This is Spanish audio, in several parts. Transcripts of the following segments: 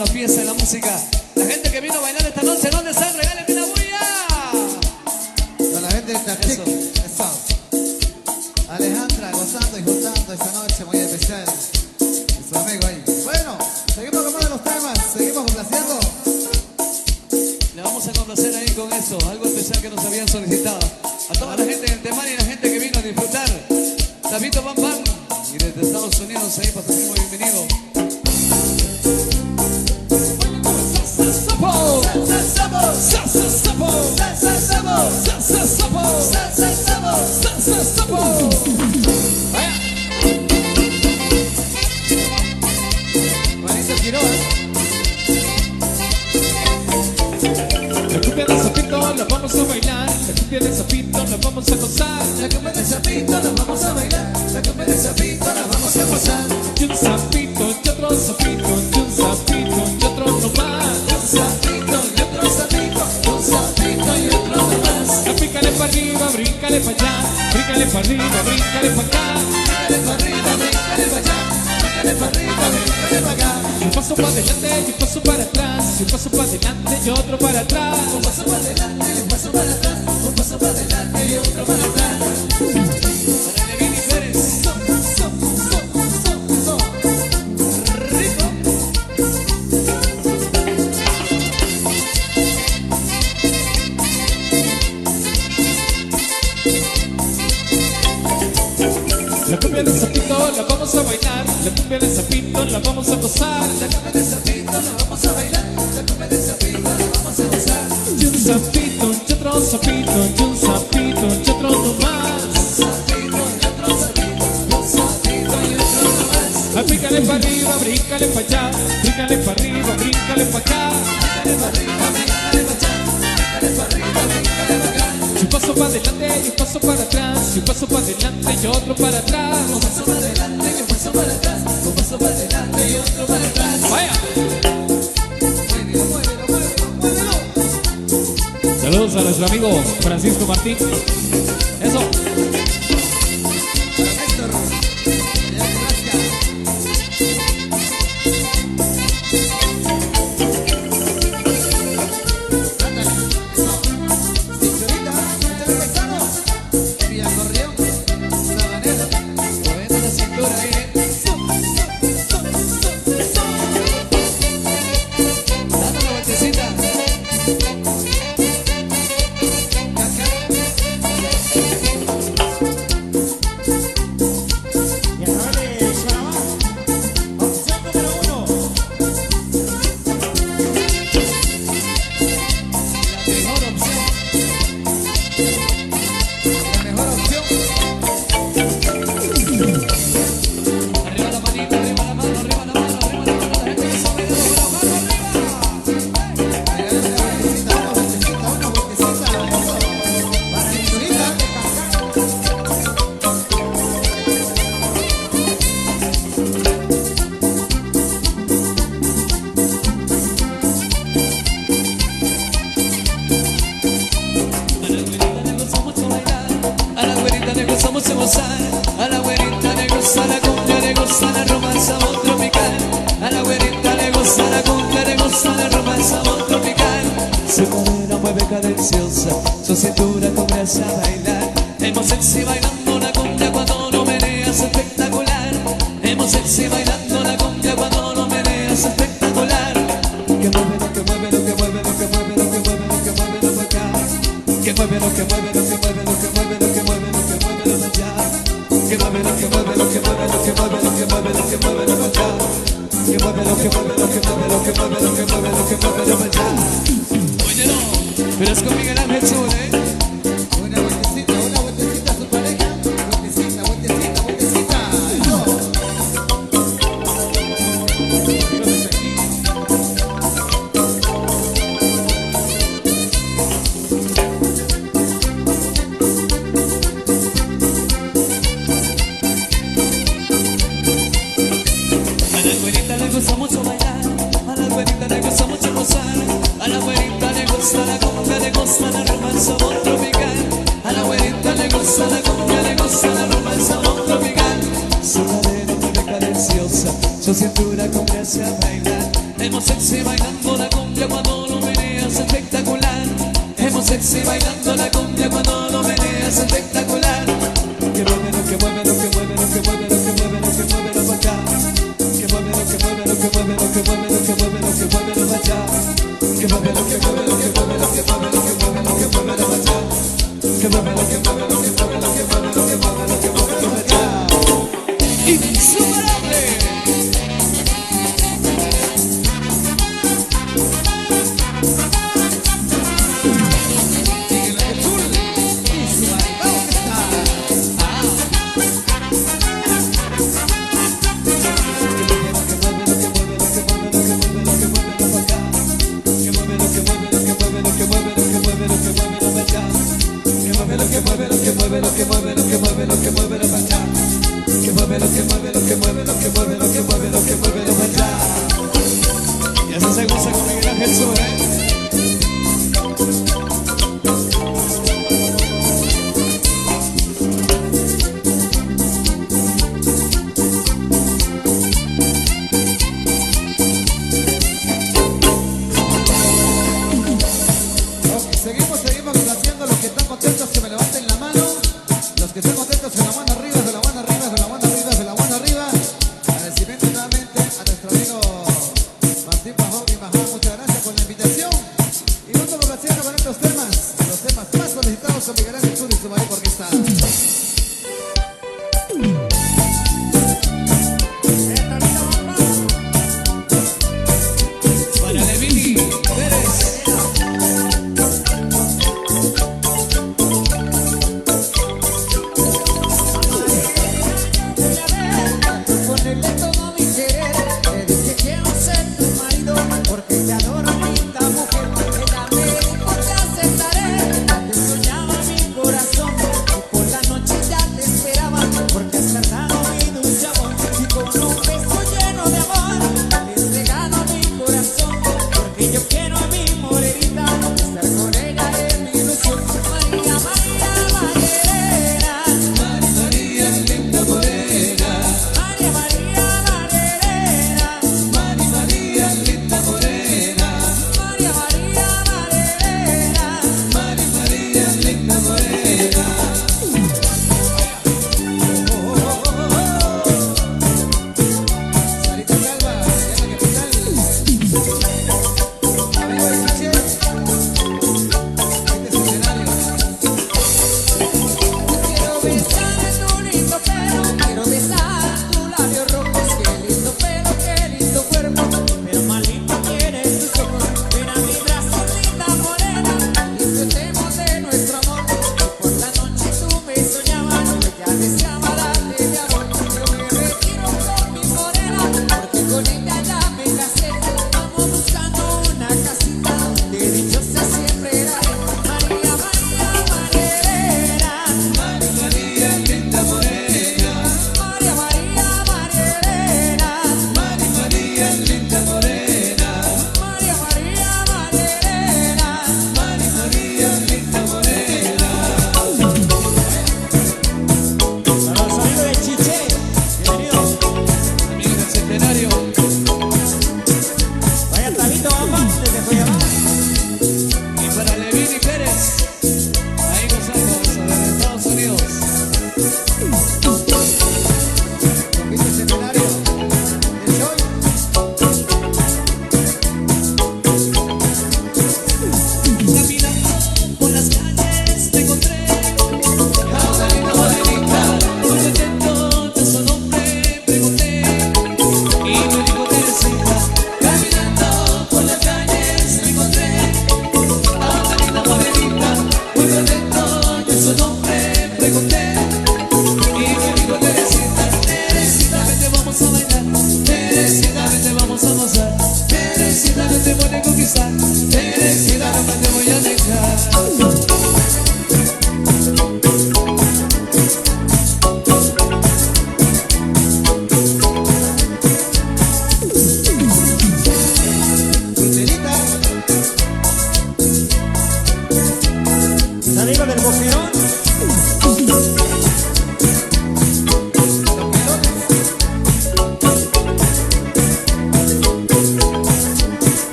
la fiesta y la música. La gente que vino a bailar esta noche, ¿dónde están? Regálenme una bulla. Para la gente de Tachik, eso. Alejandra gozando y juntando esta noche muy especial. Y su amigo ahí. Bueno, seguimos con más de los temas, seguimos complaciendo. Le vamos a complacer ahí con eso, algo especial que nos habían solicitado. A toda la gente del Temari y la gente que vino a disfrutar. Tabito Bam Bam. Y desde Estados Unidos ahí para ser muy bienvenido. Juanito Quiroz. La cumbia del sapito la vamos a bailar, la cumbia del sapito la vamos a gozar, La cumbia del sapito la vamos a bailar, la cumbia del sapito la vamos a gozar. y un sapito, y otro sapito, y un sapito, y otro no más. Un sapito y otro sapito, un sapito y otro no más. Pícale para arriba, bríncale para allá, bríncale para arriba, bríncale para acá. Bríncale para arriba, bríncale para allá, bríncale para arriba, bríncale para acá. Un paso para adelante y un paso para atrás, y un paso para adelante y otro para atrás. Un paso para adelante y un paso para atrás, un paso para adelante y otro para atrás. Para Levini Pérez. Rico. La cumbia del sapito la vamos a bailar, la cumbia del sapito la vamos a gozar, La cumbia del sapito la vamos a bailar, la cumbia del sapito la vamos a gozar. y un sapito, y otro sapito, y un sapito, y otro no más. Un sapito y otro sapito, un sapito y otro no más. Pícale para arriba, bríncale para allá, bríncale para arriba, bríncale para acá. Bríncale para arriba, bríncale para allá, bríncale para arriba, bríncale para acá. Y un paso para adelante y un paso para atrás, y un paso para adelante y otro para atrás. Un paso para adelante y un paso para atrás, un paso para adelante y otro para atrás. ¡Vaya! Muévelo, muévelo, muévelo, muévelo. Saludos a nuestro amigo Francisco Martín. Eso. Para Néstor. Ya, gracias. Ándale, eso. Cinturita, métele paisano. Villacorrión, Sabanero. Moviendo la cintura ahí. Dando la vueltecita. La mejor opción. Arriba la manita, arriba la mano, arriba la mano, arriba la mano. La gente que sabe de la mano arriba. Una vueltecita, eso. Para cinturita. A la güerita le gusta mucho gozar, a la güerita le gusta la cumbia, le gusta la rumba, el sabor tropical. A la güerita le gusta la cumbia, le gusta la rumba, el sabor tropical. Su cadera mueve cadenciosa, su cintura comienza a bailar. Hemos sexy bailando la cumbia cuando lo meneas espectacular. Hemos sexy bailando la cumbia cuando lo meneas espectacular. Que mueve lo que mueve lo que mueve lo que mueve lo que mueve lo que mueve lo acá. Que mueve lo que mueve lo que mueve lo que mueve lo que mueve lo que mueve lo allá. Que mueve lo que mueve lo que mueve lo que mueve lo que mueve lo que mueve lo acá. Que mueve lo que mueve lo que mueve lo que mueve lo que mueve lo que mueve lo allá. Óyelo, pero es con Miguel Ángel Zule. Una vueltecita a su pareja. Vueltecita, vueltecita, vueltecita. Eso. A la güerita le gusta mucho bailar, a la güerita sexy bailando la cumbia cuando lo meneas espectacular. Hemos sexy bailando la cumbia cuando lo meneas espectacular. Que mueve lo que mueve lo que mueve lo que mueve lo que mueve lo que mueve lo acá. Que mueve lo que mueve lo que mueve lo que mueve lo que mueve lo que mueve lo allá. Que mueve lo que mueve lo que mueve lo que mueve lo que mueve lo que mueve lo allá. Que mueve lo que mueve lo que mueve lo que mueve lo que mueve lo que mueve lo allá. Insuperable. Y así se goza con Miguel Ángel Sur, Seguimos haciendo. Los que están contentos que me levanten la mano. Los que están contentos que la mano arriba, de la mano arriba, de la mano arriba, de la mano arriba. Agradecimiento nuevamente a nuestro amigo Martín Pajón y Majón. Muchas gracias por la invitación. Y vamos haciendo con estos temas, los temas más solicitados son Miguel Ángel Sur y su marido orquesta. para Levini Pérez.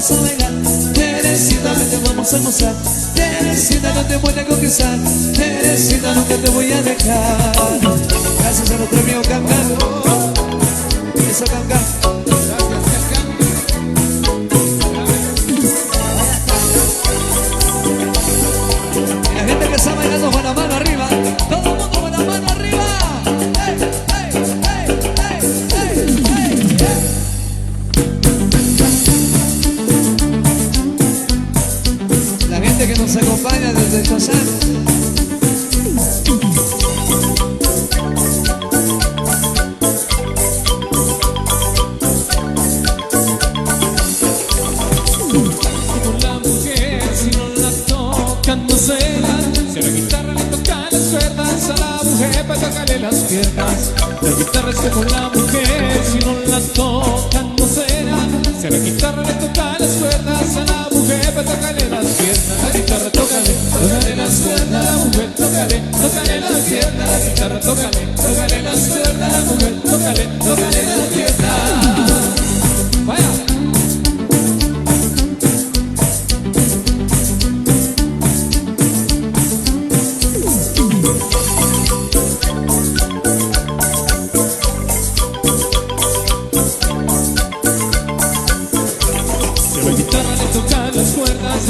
vamos a bailar. Teresita, no te vamos a gozar. Teresita, no te voy a conquistar. Teresita, nunca te voy a dejar. Gracias a nuestro amigo Cancan. Eso, Cancan. Y la gente que está bailando con la mano arriba. Todo el mundo con la mano arriba. ¡Hey, hey, hey, hey, hey, hey! La gente que nos acompaña desde Chazán. No será, si a la guitarra le tocan las cuerdas, a la mujer para tocarle las piernas. La guitarra es como la mujer, si no la tocan no será. Si a la guitarra le tocan las cuerdas, a la mujer para tocarle las piernas. La guitarra tócale, tócale las cuerdas, la mujer tócale, tócale las piernas. La guitarra tócale, tócale las cuerdas, la mujer tócale, tócale las piernas. Vaya.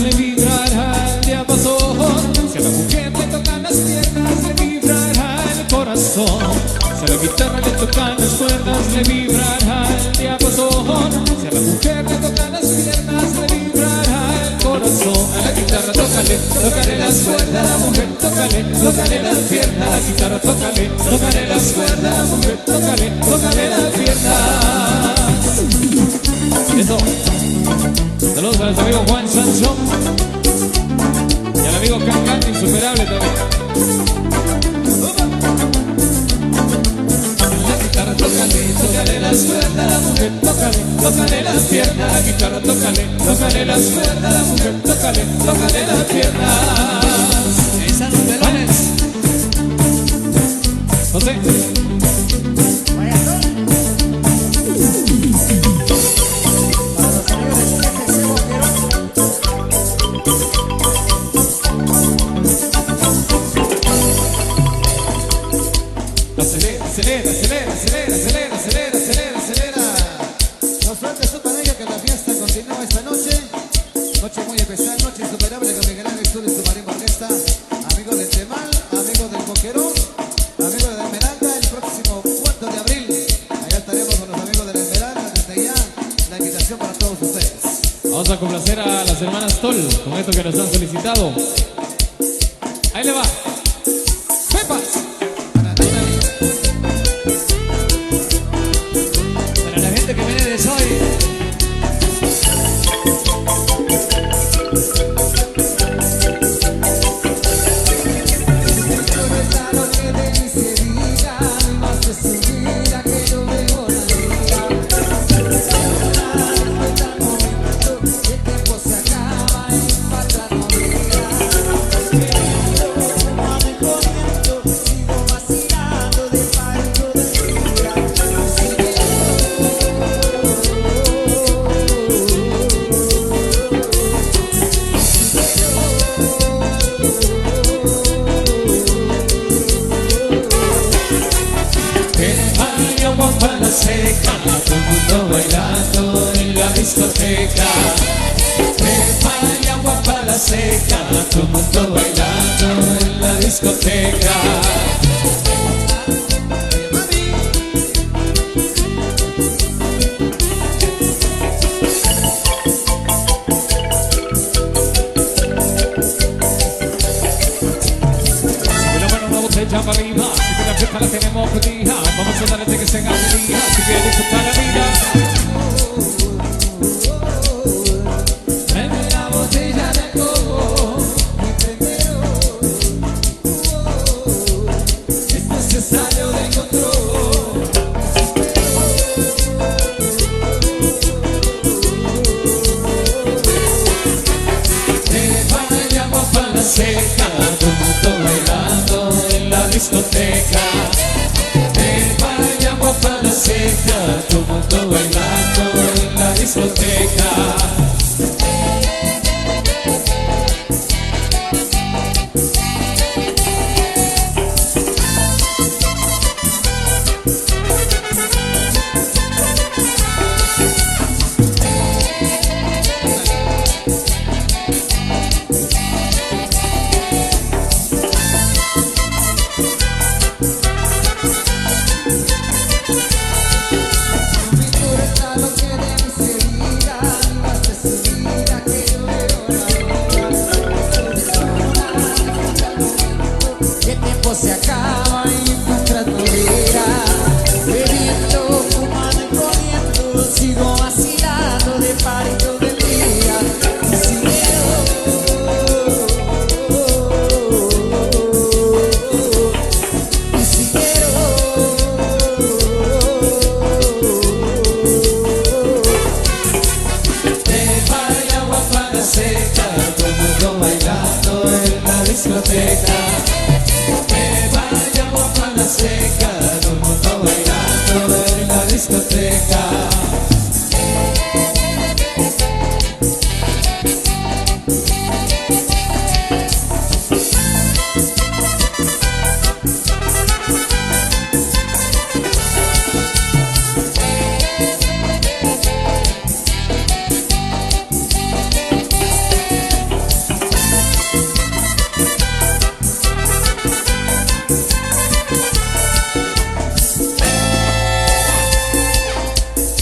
Le vibrará el diapasón. Si a la mujer le tocan las piernas, le vibrará el corazón. Si a la guitarra le tocan las cuerdas, le vibrará el diapasón. Si a la mujer le tocan las piernas, le vibrará el corazón. A la guitarra tócale, tócale las cuerdas, a la mujer tócale, tócale las piernas. A la guitarra tócale, tócale las cuerdas, a la mujer tócale, tócale las piernas. Eso. Saludos a nuestro amigo Juan Sansón y al amigo Cancan, insuperable también. La guitarra tócale, tócale las cuerdas, la mujer tócale, tócale las piernas. La guitarra tócale, tócale las cuerdas, la mujer tócale, tócale las piernas. Ahí están los melones. José. Acelera, acelera, acelera, acelera, acelera, acelera, acelera. No sueltes tu pareja que la fiesta continúa esta noche. Noche muy especial, noche insuperable con Miguel Ángel Sur y su marín orquesta. Amigo del Temal, amigo del Boquerón, amigo de la Esmeralda, el próximo 4 de abril. Allá estaremos con los amigos de la Esmeralda. Desde ya, la invitación para todos ustedes. Vamos a complacer a las hermanas Tol con esto que nos han solicitado. Ahí le va. ¡Pepas! Que viene de Soy. Seca, todo el mundo bailando en la discoteca. Trepa y agua para la seca, todo el mundo bailando en la discoteca. Botella para arriba, si que la fiesta la tenemos prendida, vamos a darle que se haga feliz, si quiere disfrutar la vida. Tráeme la botella de coco, mi primero. Esto se salió de control. Trepa y agua para la seca, todo el mundo bailando en la discoteca. Trepa y agua para la seca, todo el mundo bailando en la discoteca. tiempo se acaba y nuestra vida. Bebiendo, fumando y comiendo, sigo vacilando de par y todo el día. Y si quiero, y si quiero, de par y agua para seca, todo el mundo bailando en la discoteca. De par y agua para seca, todo el mundo bailando en la discoteca.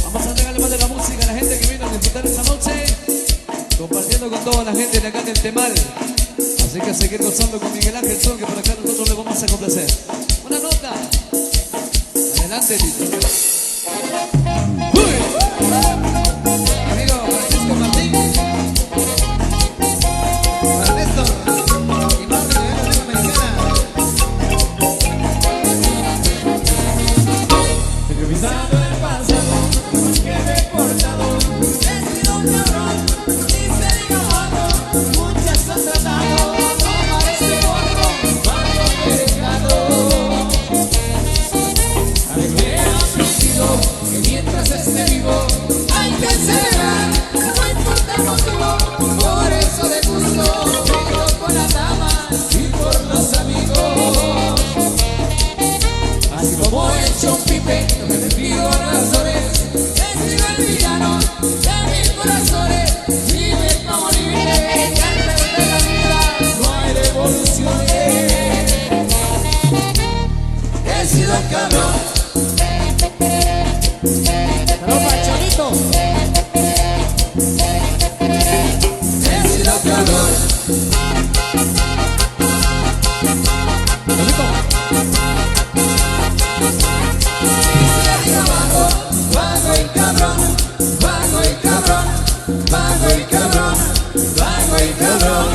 Vamos a entregarle más de la música a la gente que vino a disfrutar esta noche, compartiendo con toda la gente de acá del Temal. Así que a seguir gozando con Miguel Ángel Sol, que por acá nosotros le vamos a complacer. Una nota. Adelante, Tito. Amigo Francisco Martín, para Néstor y Martín de la Liga Americana. Revisando el pasado, lo que me he portado. he sido un cabrón, y se diga algo, muchas han tratado, no parece otro, cuando me he dejado. Me he aprendido que mientras esté vivo hay que celebrar, no importa el motivo, por eso de gusto brindo con las damas y por los amigos. Así como he hecho un pipe, lo que te pido a razones, he sido el villano de mis corazones, vive pa' morirme, y antes de la vida no hay devoluciones. He sido un cabrón. ¡Pero Pacholito! He sido cabrón. Y se diga vago y cabrón, vago y cabrón, vago y cabrón, vago y cabrón.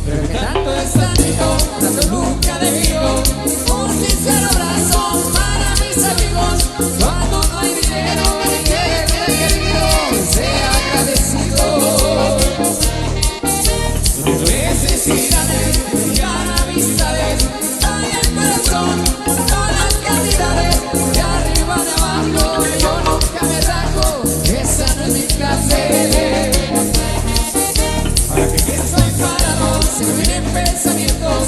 Pero que tanto es tanto, tanto nunca debido. Un sincero abrazo para mis amigos. Cuando no hay dinero, que me he querido, sea agradecido. Sus necesidades, brillan amistades, hay el corazón, no las cantidades. De arriba de abajo, yo nunca me rajo, esa no es mi clase. Para que estoy parado, se me vienen pensamientos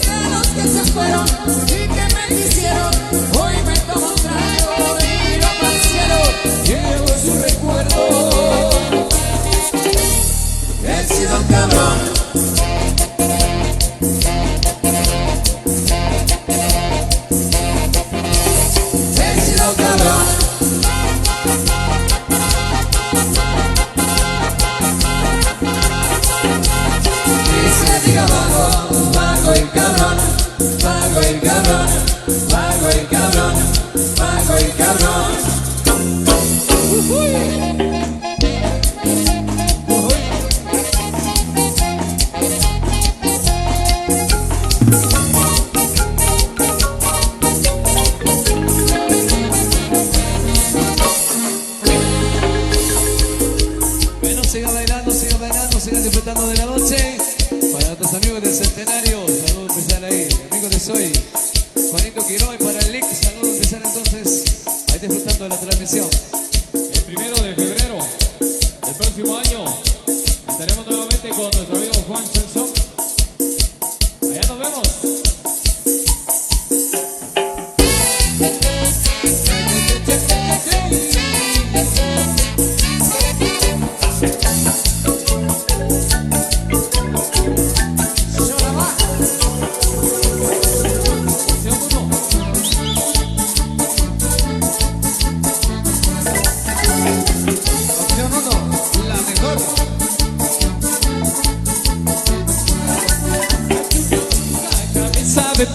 de los que se fueron y que me quisieron. Hoy me tomo un trago y miro para el cielo, llevo su recuerdo. He sido un cabrón. He sido cabrón. Y se diga vago, vago y cabrón, vago y cabrón, vago y cabrón, vago y cabrón. Bueno, sigan bailando, sigan disfrutando de la noche. Para nuestros amigos del Centenario, saludos especial ahí. Amigos de Soy, Juanito Quiroy, para el Lick, saludos especial entonces. Ahí disfrutando de la transmisión. El 1 de febrero del próximo año estaremos nuevamente con nuestro amigo Juan Celso. Allá nos vemos.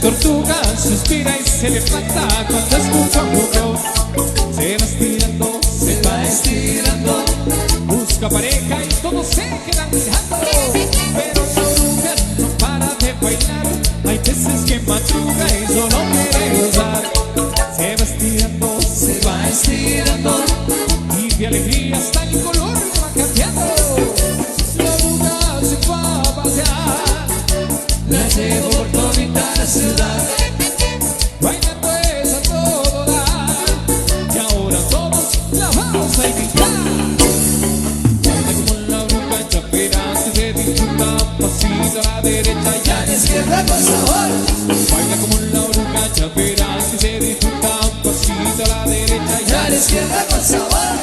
tortuga suspira y se levanta cuando escucha un voz. Se va estirando, se va estirando, busca pareja y todos se quedan mirando. Pero la oruga no para de bailar, hay veces que madruga y solo quiere gozar. Se va estirando, se va estirando, y de alegría hasta el color le va cambiando. La oruga se fue a pasear, La llevo por todita la ciudad. bailando es a todo dar, y ahora todos la vamos a invitar. Baila como la oruga chapera, que se disfruta, pasito a la derecha y a la Izquierda con sabor. baila como la oruga chapera, que se disfruta, pasito a la derecha y a A la izquierda con sabor.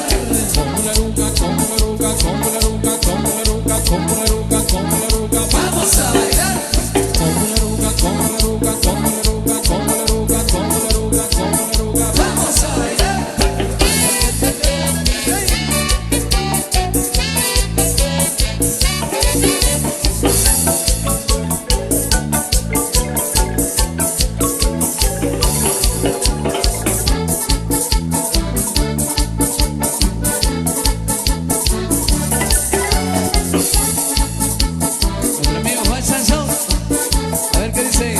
como la oruga, como la oruga, como la oruga, como la oruga, como la oruga, como la oruga, Vamos a bailar. como la oruga, como la oruga, como la oruga, como la oruga, como la oruga, como la oruga, Vamos a bailar. Nuestro amigo Juan Sansón. A ver qué dice.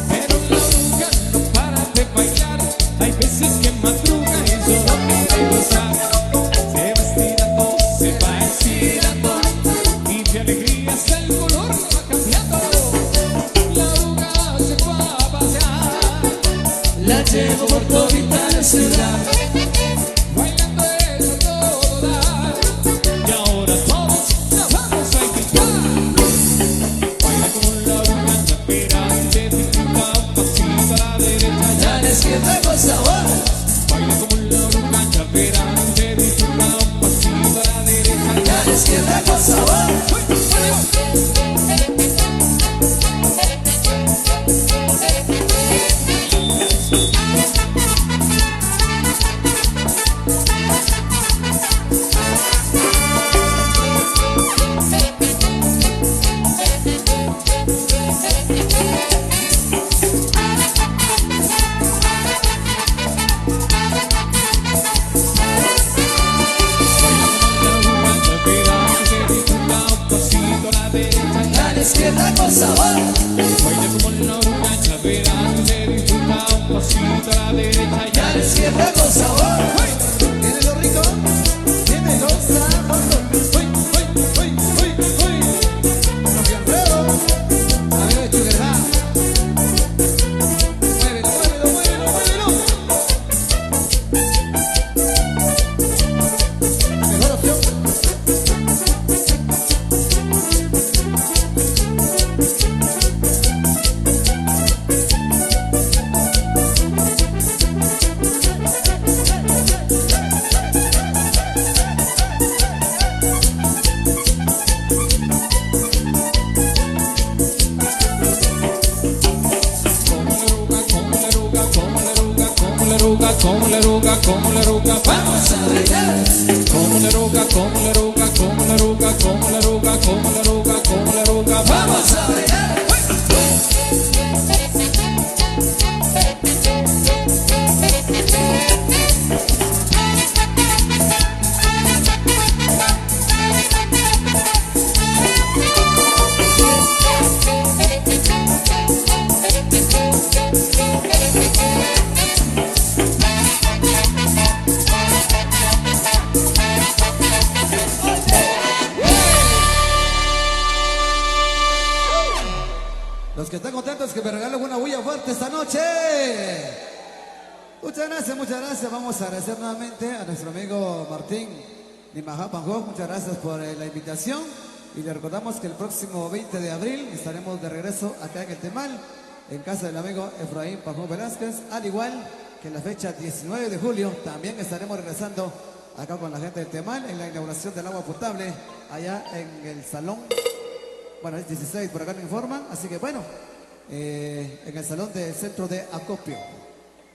pero la oruga no para de bailar, hay veces que madruga y solo quiere gozar. Se va estirando, se va estirando, y de alegría hasta el color le va cambiando. La oruga se fue a pasear, La llevo por todita la ciudad. bailando es a todo dar, y ahora todos la vamos a invitar. Baila como la oruga chapera, que se disfruta, pasito a la derecha y A la izquierda con sabor. baila como la oruga chapera, que se disfruta, pasito a la derecha y A la izquierda con sabor. A la izquierda con sabor. baila como la oruga chapera, que se disfruta, pasito a la derecha y A la izquierda con sabor. ¿Viene lo rico? ¿Viene lo sabroso? Los guerreros. Amigo de Chuguerá. Muévelo, muévelo, muévelo, muévelo. Mejor opción. como la oruga, como la oruga, Vamos a bailar. como la oruga, como la oruga, como la oruga, como la oruga, como la oruga, como la oruga, Vamos a bailar. Los que están contentos que me regalen una bulla fuerte esta noche. Muchas gracias, muchas gracias. Vamos a agradecer nuevamente a nuestro amigo Martín Nimajapanjo. Muchas gracias por la invitación. Y le recordamos que el próximo 20 de abril estaremos de regreso acá en el Temal, en casa del amigo Efraín Panjón Velázquez. Al igual que en la fecha 19 de julio, también estaremos regresando acá con la gente del Temal en la inauguración del agua potable allá en el salón. Bueno, es 16, por acá me informan. Así que bueno, en el salón del centro de acopio.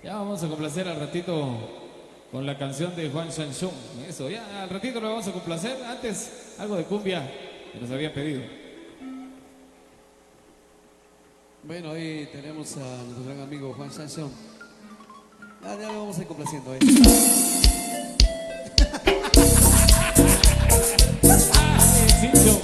Ya vamos a complacer al ratito con la canción de Juan Shanshung. Eso, ya al ratito lo vamos a complacer. Antes, algo de cumbia que nos habían pedido. Bueno, ahí tenemos a nuestro gran amigo Juan Sanson. Ya lo vamos a ir complaciendo ahí. Cincho.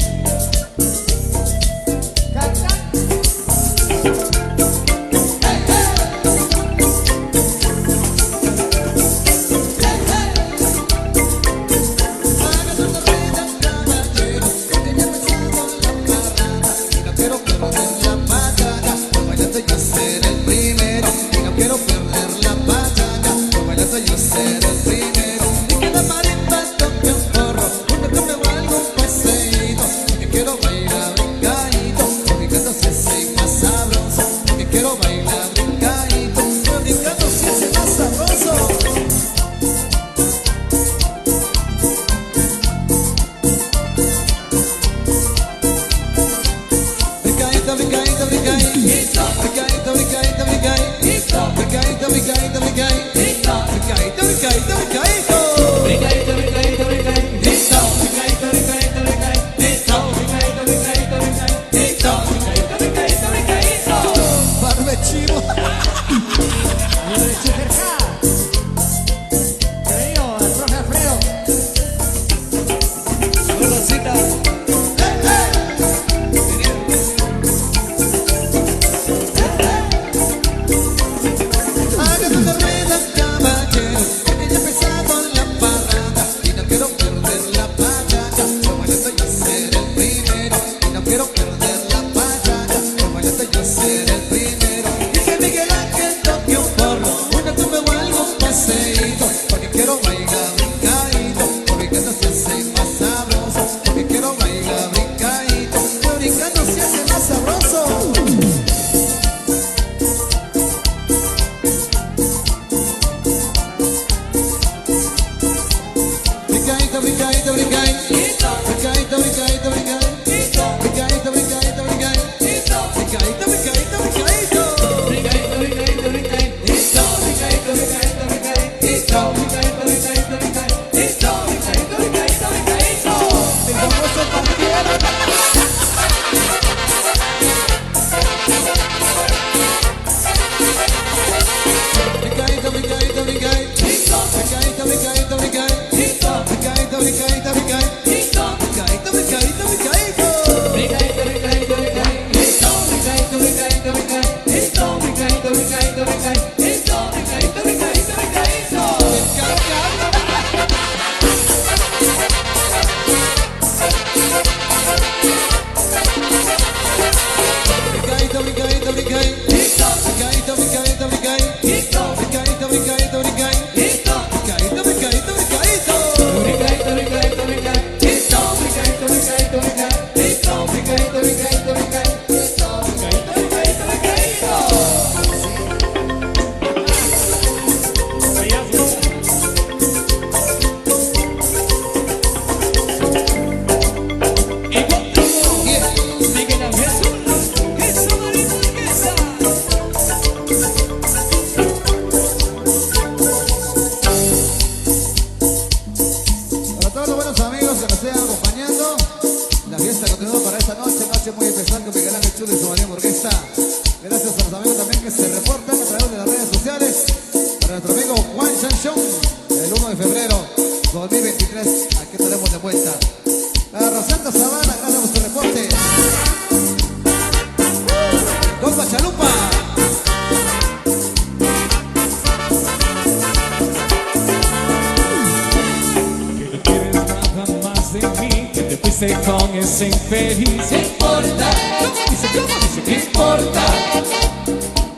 Con ese infeliz, ¿qué importa? ¿Qué importa?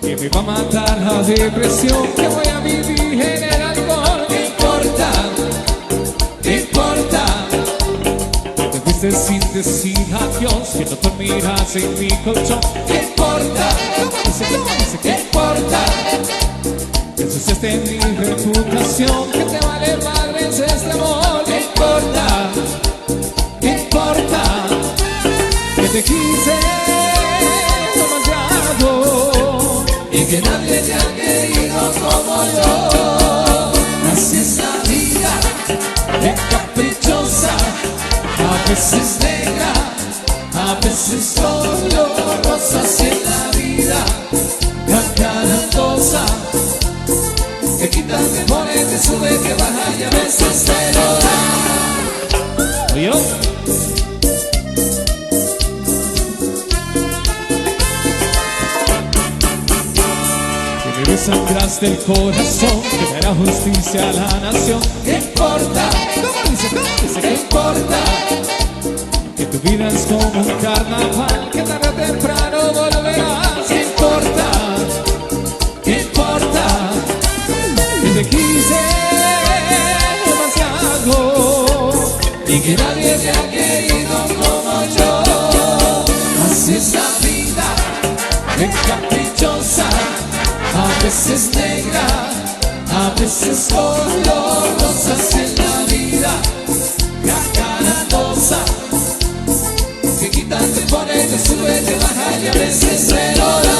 Que me va a matar la depresión, que voy a vivir en el alcohol. ¿Qué importa? ¿Qué importa? Que te fuiste sin decir adiós, que no dormirás en mi colchón. ¿Qué importa? ¿Qué importa? Que ensuciaste mi reputación, que te vale madres este amor. ¿Qué importa? Que te quise demasiado y que nadie te ha querido como yo. Así es la vida, es caprichosa, a veces negra, a veces solo rosa. Así es la vida, te sube, te baja y a veces te lo da. Óyelo. Que me desangraste el corazón, que me hará justicia a la nación. ¿Qué importa? ¿Cómo dice? ¿Cómo dice? ¿Qué importa? Que tu vida es como un carnaval, que tarde o temprano volverás. ¿Qué importa? ¿Qué importa? Que te quise demasiado Y que nadie te ha querido como yo. Así es la vida, es caprichosa, a veces negra, a veces color rosa. Así es la vida, cacaratosa, que quita, te pone, te sube, te baja y a veces te lo da.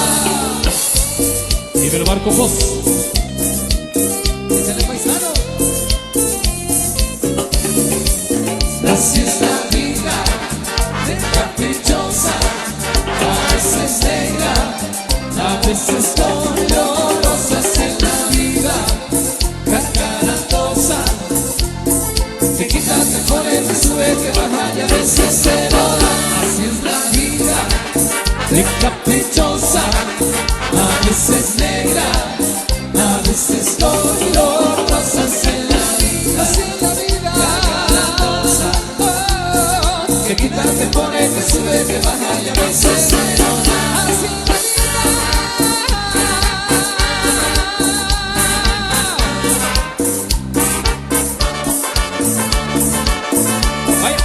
y me lo marco vos. Échale, paisano. Así es la vida, es caprichosa, a veces negra, a veces dolorosa. Así es la vida, cacaratosa, te quita, te pone, te sube, te baja y a veces te lo da. Así es la vida, es caprichosa, a veces negra, a veces dolorosa. Así es la vida, así es la vida, cacaratosa, te quita, te pone, te sube, te baja y a veces te lo da. Así es la Vaya.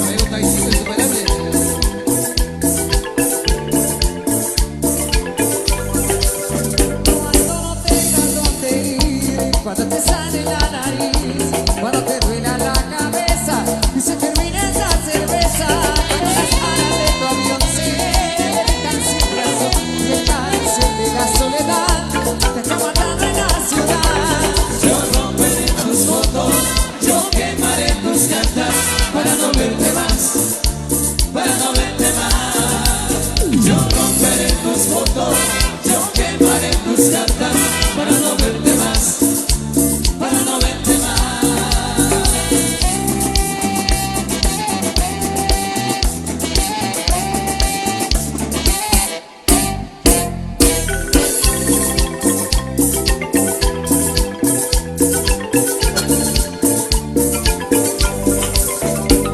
Amigo Taisito, el superhéroe. Cuando no tengas dónde ir, cuando te sale la nariz, cuando te duela la cabeza y se termina esa cerveza, cuando las alas de tu avión se dejan sin razón y el cáncer de la soledad te está matando en la ciudad. Yo romperé tus fotos, yo quemaré tus cartas para no verte más, para no verte más. Yo romperé tus fotos, yo quemaré tus cartas para no verte más, para no verte más.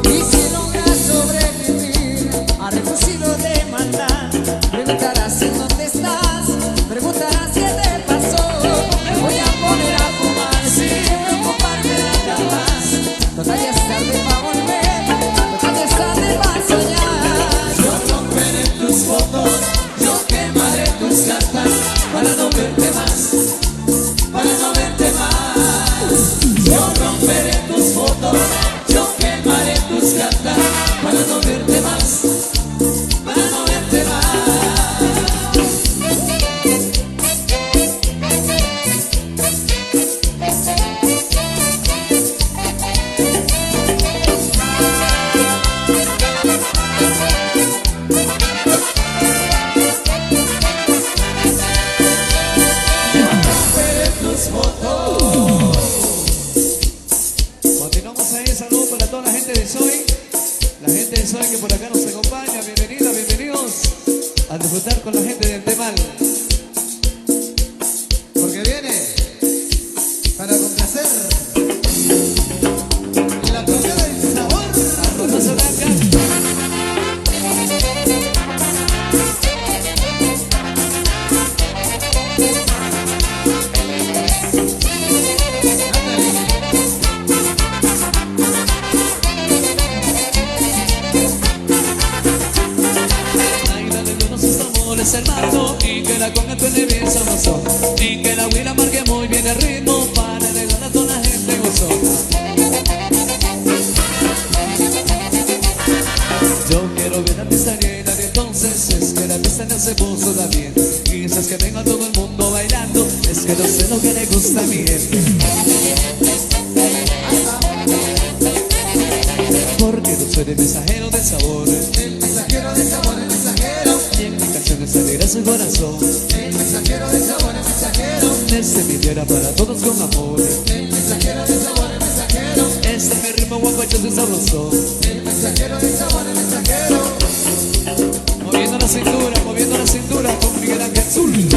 Y si logras sobrevivir a refugios de maldad, preguntarás en dónde estás, preguntarás qué te pasó. Me voy a poner a fumar sin preocuparme nada más. Total ya es tarde para volver, total ya es tarde para soñar. Yo romperé tus fotos, yo quemaré tus cartas para no verte más, para no verte más. Yo romperé tus fotos, yo quemaré tus cartas para no verte más, para no verte más. Romperé tus fotos. Continuamos ahí, saludos para toda la gente de Soy, la gente de Soy que por acá nos acompaña. Bienvenidas, bienvenidos a disfrutar con la gente del Temal. Porque viene para complacer la comida del sabor. Rosa Blanca. Ay, dale de unos amores, hermano, y que la conga suene bien sabroso, y que la huila marque muy bien el ritmo para regalar a toda la gente gozona. Yo quiero ver la pista llena de entonces, es que la pista no se puso tan bien, y esas que tengo a todo el mundo bailando, es que no sé lo que le gusta a mi gente. soy el mensajero del sabor. El mensajero del sabor, el mensajero. Y en mi canción es alegra su corazón. El mensajero del sabor, el mensajero. Desde mi tierra para todos con amor. El mensajero del sabor, el mensajero. Este es mi ritmo guapachoso y sabroso. El mensajero del sabor, el mensajero. Moviendo la cintura con Miguel Ángel Zul.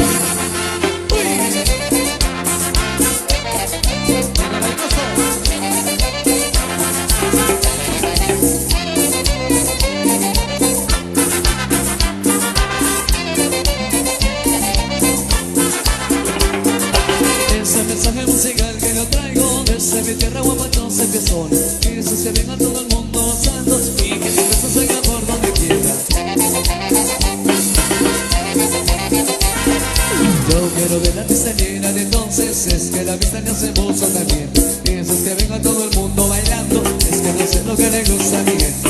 Ese mensaje musical que yo traigo desde mi tierra guapachosa que son. Jesús que venga todo el mundo gozando y que tu beso se oiga por donde quiera. Yo quiero ver la pista llena de entonces, es que la vista me hace bolso también. Eso es que venga todo el mundo bailando, es que no sé lo que le gusta a mi gente.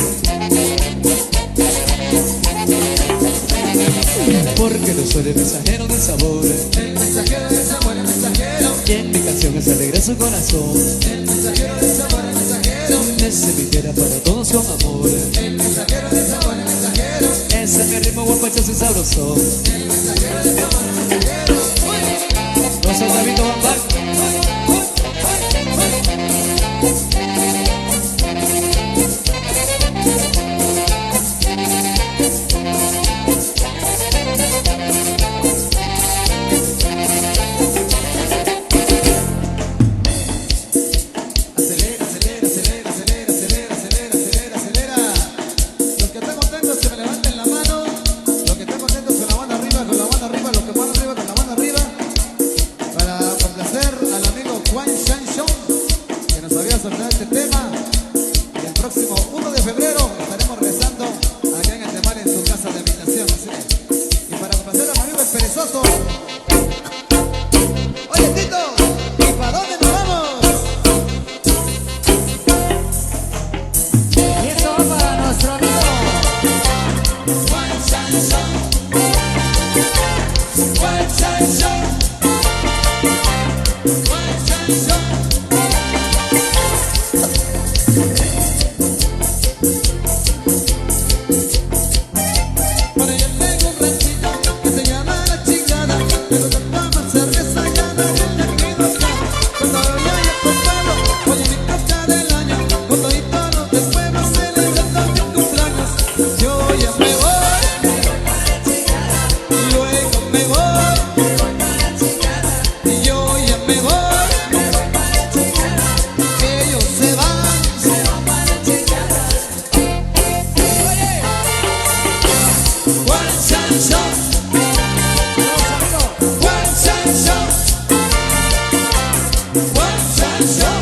Porque yo soy el mensajero del sabor. El mensajero del sabor, el mensajero. Y en mi canción es alegre su corazón. El mensajero del sabor, el mensajero. Desde mi tierra para todos con amor. El mensajero del sabor, el mensajero. Ese es mi ritmo guapachoso y sabroso. El mensajero del sabor, el mensajero. No soy David Bambán. Acelera, acelera, acelera, acelera, acelera, acelera, acelera, acelera. Los que están contentos que me levanten la mano. Los que están contentos con la mano arriba, con la mano arriba, los que van arriba, con la mano arriba. Para complacer al amigo Juan Shanshon, que nos había soltado este tema. Y el próximo 1 de febrero estaremos regresando acá en Guatemala en su casa de habitación. Así es. Y para complacer a mi amigo el perezoso. Oye, Tito, ¿y para dónde nos vamos? Y esto va para nuestro amigo Juan Shanshon. Juan Shanshon. Juan Shanshon. Por ella tengo un ranchito que se llama La Chingada. Me gusta tomar cerveza y ando en el equivocado. Cuando yo haya comprado, oye mi coca del año. Con toditos los del pueblo celebrando mi cumpleaños. Yo ya me voy, y luego me voy, y yo ya me voy, que ellos se van. Juan Shanshon, Juan Shanshon, Juan Shanshon.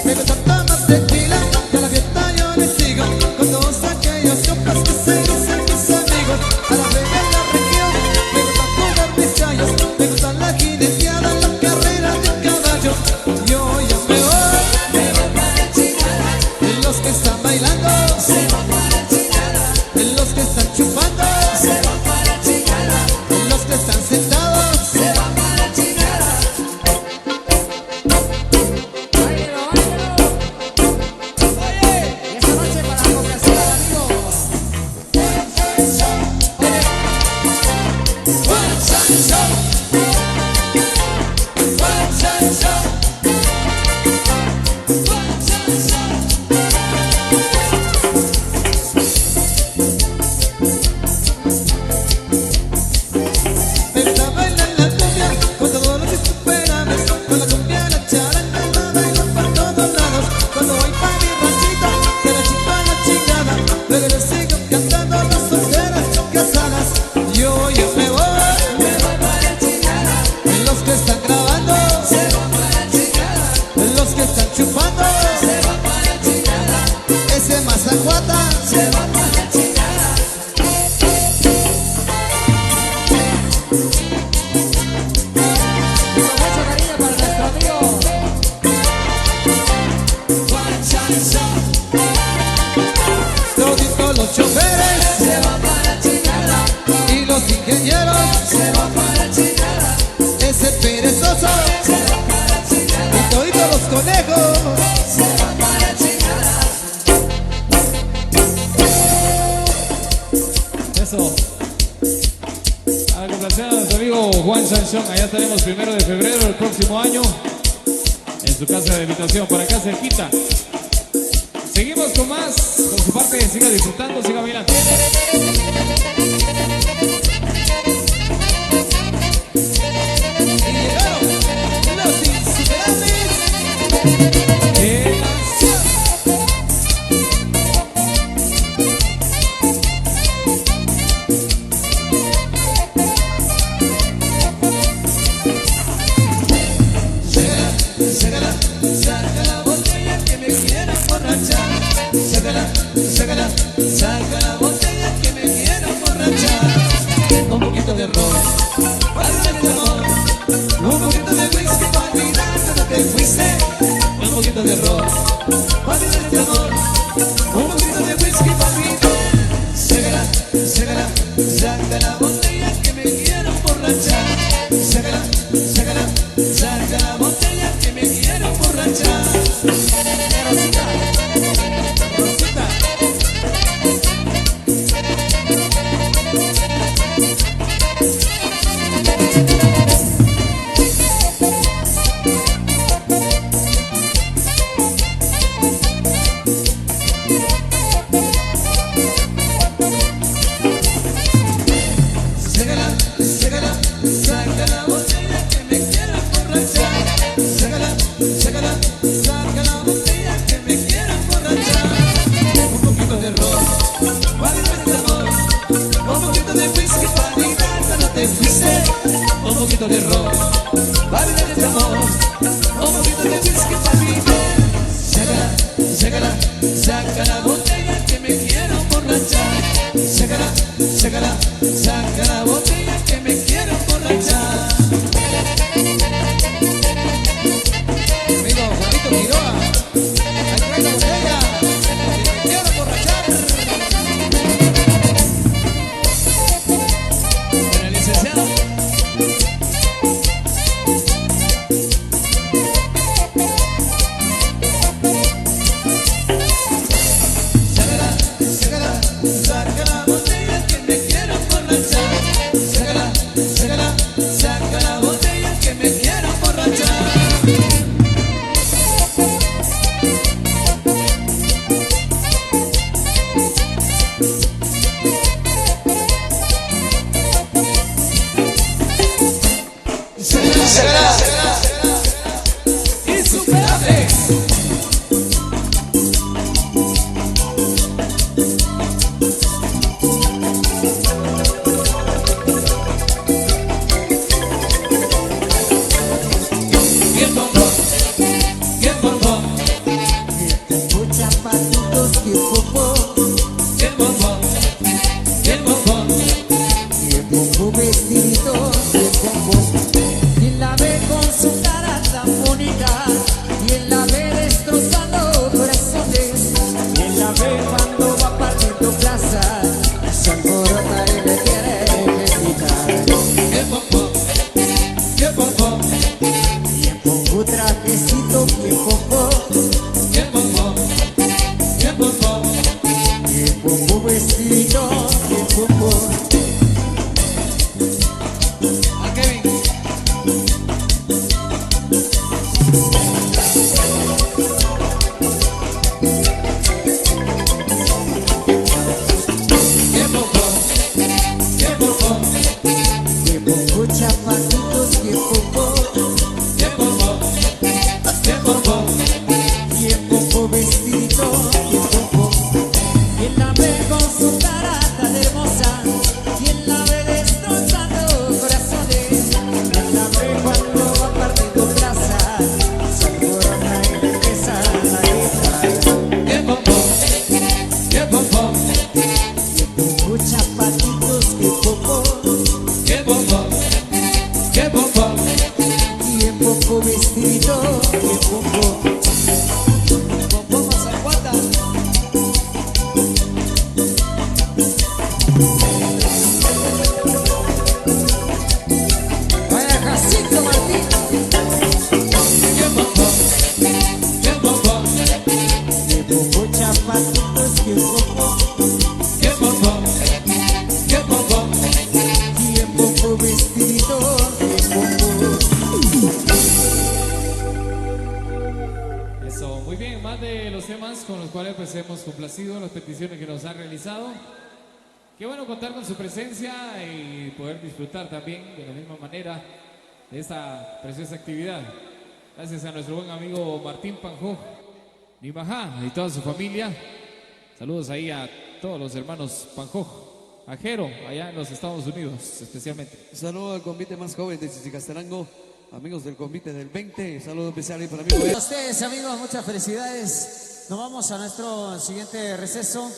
Me gusta tomar tequila, que a la fiesta yo le sigo, con todos aquellos compas que se dicen mis amigos. A la feria en la región, me gusta jugar mis callos, me gusta la jineteada, la carrera de caballos. Yo ya me voy, y los que están bailando, y los que están chupando, y los que están sentados. Báilelo, báilelo. Y esta noche para complacer al amigo Juan Shanshon, Juan Shanshon, Juan Shanshon. Me gusta bailar la cumbia con todos los insuperables, con la cumbia, la charanga, la bailo por todos lados. Cuando voy pa' mi ranchito, de la chica a la chingada, luego les sigo cantando las solteras. Eso. A complacer a nuestro amigo Juan Sanchón. Allá estaremos 1 de febrero del próximo año en su casa de habitación, por acá cerquita. Seguimos con más. Por su parte, siga disfrutando, siga bailando. Sácala, saca la botella que me quiero emborrachar. Un poquito de ron, para el amor. Un poquito de whisky para olvidar que no te fuiste. Un poquito de ron, para el amor. Un poquito de whisky para olvidar. Sácala, sácala, saca la botella que me quiero emborrachar. Sácala, sácala, saca la botella que me quiero emborrachar. Un poquito de ron, para olvidar este amor. Un poquito de whisky para olvidar. Sácala, sácala, saca la botella que me quiero emborrachar. Sácala, sácala, saca la botella que me quiero emborrachar. Amigo Juanito Quiroga, ahí trae la botella que me quiero emborrachar. Para el licenciado. con los cuales pues hemos complacido las peticiones que nos han realizado. Qué bueno contar con su presencia y poder disfrutar también de la misma manera de esta preciosa actividad. Gracias a nuestro buen amigo Martín Panjó, Nimajá y toda su familia. Saludos ahí a todos los hermanos Panjó, a Jero, allá en los Estados Unidos especialmente. Saludo al convite más joven de Chichicastenango, amigos del convite del 20. Saludo especial ahí para mí. A ustedes, amigos, muchas felicidades. Nos vamos a nuestro siguiente receso.